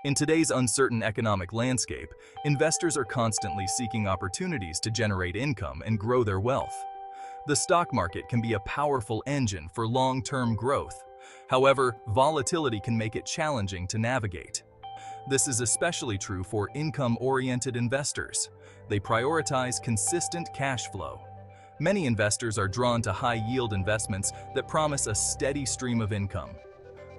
In today's uncertain economic landscape, investors are constantly seeking opportunities to generate income and grow their wealth. The stock market can be a powerful engine for long-term growth. However, volatility can make it challenging to navigate. This is especially true for income-oriented investors. They prioritize consistent cash flow. Many investors are drawn to high-yield investments that promise a steady stream of income.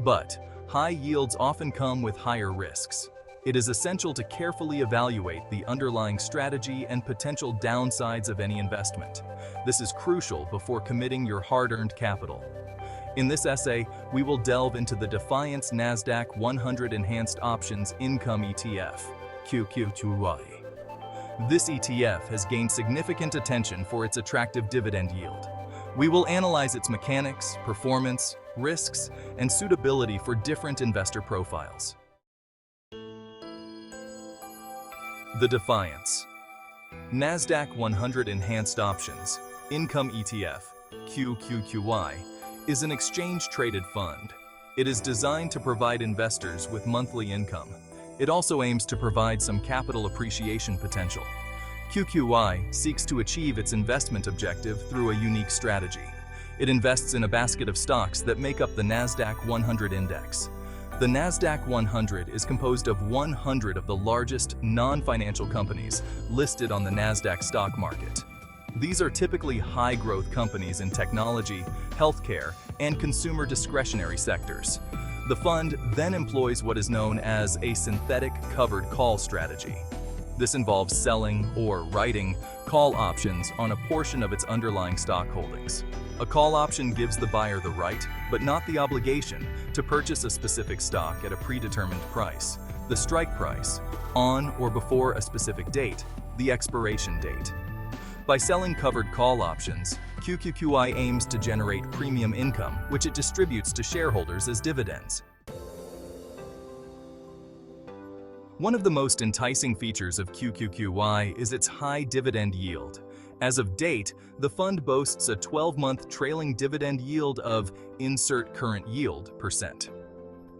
But high yields often come with higher risks. It is essential to carefully evaluate the underlying strategy and potential downsides of any investment. This is crucial before committing your hard-earned capital. In this essay, we will delve into the Defiance NASDAQ 100 Enhanced Options Income ETF, QQQY. This ETF has gained significant attention for its attractive dividend yield. We will analyze its mechanics, performance, risks, and suitability for different investor profiles. The Defiance NASDAQ 100 Enhanced Options Income ETF, QQQY, is an exchange-traded fund. It is designed to provide investors with monthly income. It also aims to provide some capital appreciation potential. QQY seeks to achieve its investment objective through a unique strategy. It invests in a basket of stocks that make up the NASDAQ 100 index. The NASDAQ 100 is composed of 100 of the largest non-financial companies listed on the NASDAQ stock market. These are typically high-growth companies in technology, healthcare, and consumer discretionary sectors. The fund then employs what is known as a synthetic covered call strategy. This involves selling or writing call options on a portion of its underlying stock holdings. A call option gives the buyer the right, but not the obligation, to purchase a specific stock at a predetermined price, the strike price, on or before a specific date, the expiration date. By selling covered call options, QQQY aims to generate premium income, which it distributes to shareholders as dividends. One of the most enticing features of QQQY is its high dividend yield. As of date, the fund boasts a 12-month trailing dividend yield of insert current yield %.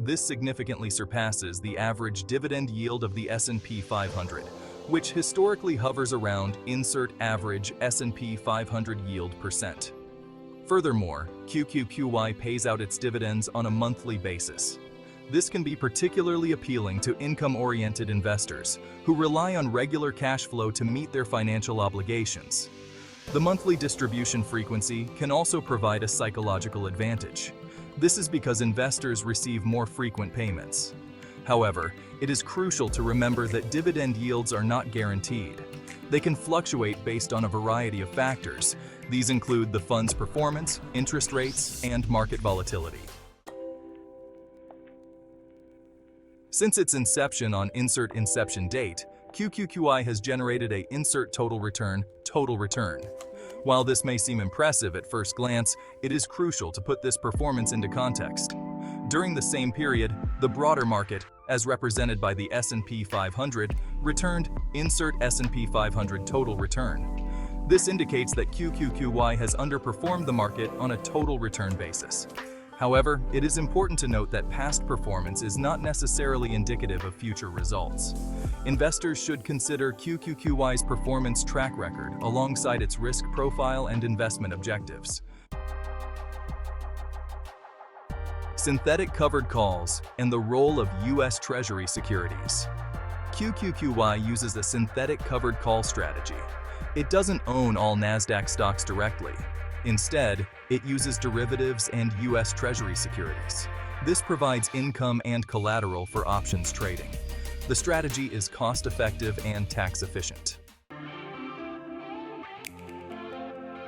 This significantly surpasses the average dividend yield of the S&P 500, which historically hovers around insert average S&P 500 yield %. Furthermore, QQQY pays out its dividends on a monthly basis. This can be particularly appealing to income-oriented investors who rely on regular cash flow to meet their financial obligations. The monthly distribution frequency can also provide a psychological advantage. This is because investors receive more frequent payments. However, it is crucial to remember that dividend yields are not guaranteed. They can fluctuate based on a variety of factors. These include the fund's performance, interest rates, and market volatility. Since its inception on insert inception date, QQQY has generated a insert total return. While this may seem impressive at first glance, it is crucial to put this performance into context. During the same period, the broader market, as represented by the S&P 500, returned insert S&P 500 total return. This indicates that QQQY has underperformed the market on a total return basis. However, it is important to note that past performance is not necessarily indicative of future results. Investors should consider QQQY's performance track record alongside its risk profile and investment objectives. Synthetic covered calls and the role of U.S. Treasury securities. QQQY uses a synthetic covered call strategy. It doesn't own all NASDAQ stocks directly. Instead, it uses derivatives and U.S. Treasury securities. This provides income and collateral for options trading. The strategy is cost-effective and tax-efficient.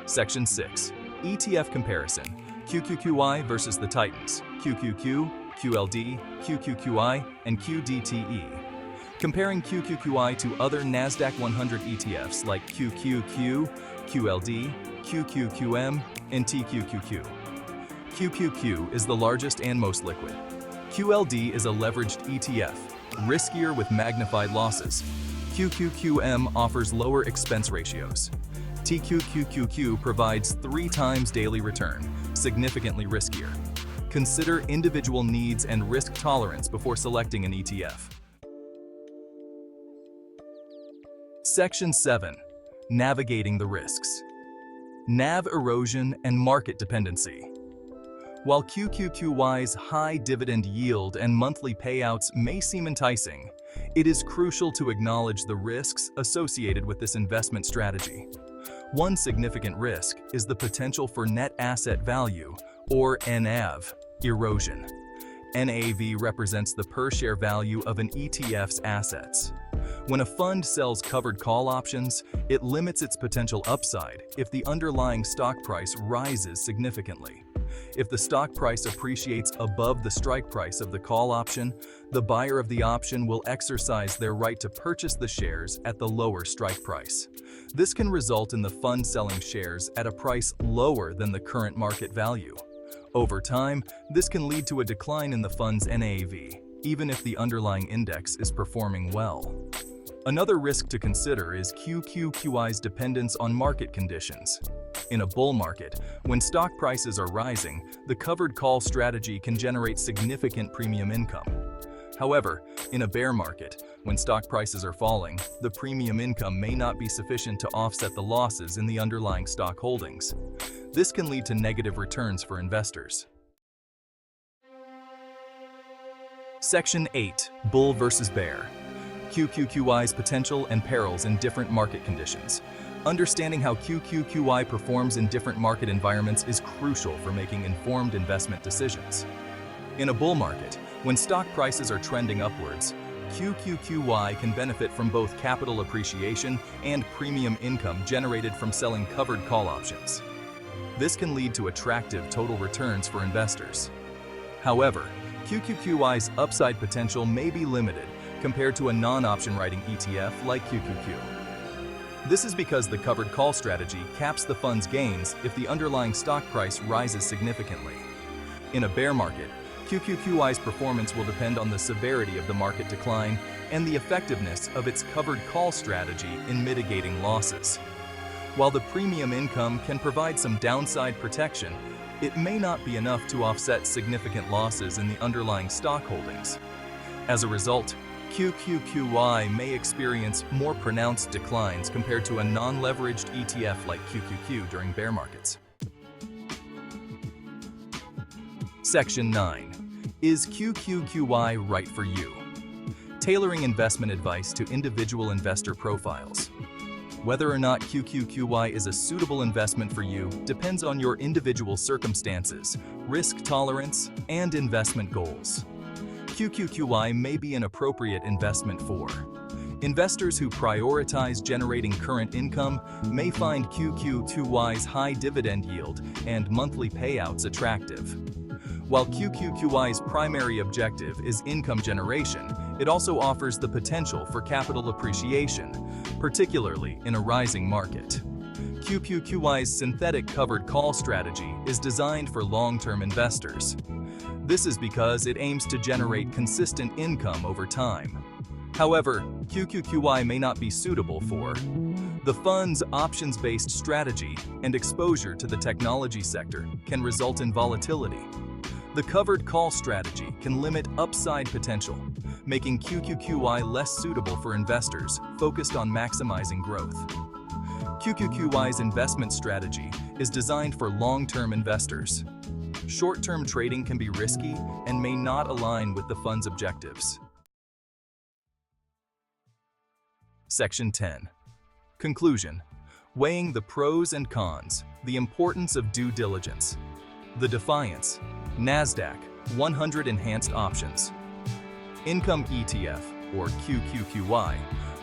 Section 6. ETF comparison. QQQY versus the Titans, QQQ, QLD, QQQI, and QDTE. Comparing QQQY to other NASDAQ 100 ETFs like QQQ, QLD, QQQM, and TQQQ. QQQ is the largest and most liquid. QLD is a leveraged ETF, riskier with magnified losses. QQQM offers lower expense ratios. TQQQQ provides 3 times daily return, significantly riskier. Consider individual needs and risk tolerance before selecting an ETF. Section 7. Navigating the risks. NAV erosion and market dependency. While QQQY's high dividend yield and monthly payouts may seem enticing, it is crucial to acknowledge the risks associated with this investment strategy. One significant risk is the potential for net asset value, or NAV, erosion. NAV represents the per-share value of an ETF's assets. When a fund sells covered call options, it limits its potential upside if the underlying stock price rises significantly. If the stock price appreciates above the strike price of the call option, the buyer of the option will exercise their right to purchase the shares at the lower strike price. This can result in the fund selling shares at a price lower than the current market value. Over time, this can lead to a decline in the fund's NAV, even if the underlying index is performing well. Another risk to consider is QQQY's dependence on market conditions. In a bull market, when stock prices are rising, the covered call strategy can generate significant premium income. However, in a bear market, when stock prices are falling, the premium income may not be sufficient to offset the losses in the underlying stock holdings. This can lead to negative returns for investors. Section 8. Bull versus bear. QQQY's potential and perils in different market conditions. Understanding how QQQY performs in different market environments is crucial for making informed investment decisions. In a bull market, when stock prices are trending upwards, QQQY can benefit from both capital appreciation and premium income generated from selling covered call options. This can lead to attractive total returns for investors. However, QQQY's upside potential may be limited compared to a non-option writing ETF like QQQ. This is because the covered call strategy caps the fund's gains if the underlying stock price rises significantly. In a bear market, QQQY's performance will depend on the severity of the market decline and the effectiveness of its covered call strategy in mitigating losses. While the premium income can provide some downside protection, it may not be enough to offset significant losses in the underlying stock holdings. As a result, QQQY may experience more pronounced declines compared to a non-leveraged ETF like QQQ during bear markets. Section 9. Is QQQY right for you? Tailoring investment advice to individual investor profiles. Whether or not QQQY is a suitable investment for you depends on your individual circumstances, risk tolerance, and investment goals. QQQY may be an appropriate investment for investors who prioritize generating current income may find QQQY's high dividend yield and monthly payouts attractive. While QQQY's primary objective is income generation, it also offers the potential for capital appreciation, particularly in a rising market. QQQY's synthetic covered call strategy is designed for long-term investors. This is because it aims to generate consistent income over time. However, QQQY may not be suitable for the fund's options-based strategy, and exposure to the technology sector can result in volatility. The covered call strategy can limit upside potential, making QQQY less suitable for investors focused on maximizing growth. QQQY's investment strategy is designed for long-term investors. Short-term trading can be risky and may not align with the fund's objectives. Section 10. Conclusion. Weighing the pros and cons, the importance of due diligence. The Defiance, NASDAQ 100 Enhanced Options. Income ETF, or QQQY,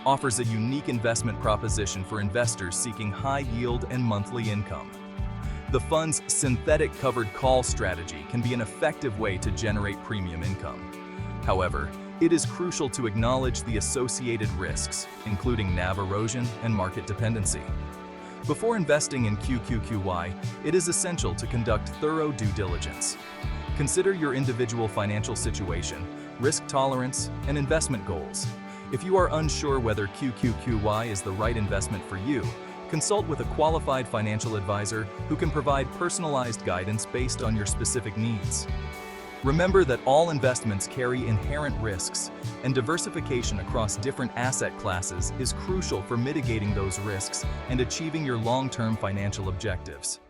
offers a unique investment proposition for investors seeking high yield and monthly income. The fund's synthetic covered call strategy can be an effective way to generate premium income. However, it is crucial to acknowledge the associated risks, including NAV erosion and market dependency. Before investing in QQQY, it is essential to conduct thorough due diligence. Consider your individual financial situation, risk tolerance, and investment goals. If you are unsure whether QQQY is the right investment for you, consult with a qualified financial advisor who can provide personalized guidance based on your specific needs. Remember that all investments carry inherent risks, and diversification across different asset classes is crucial for mitigating those risks and achieving your long-term financial objectives.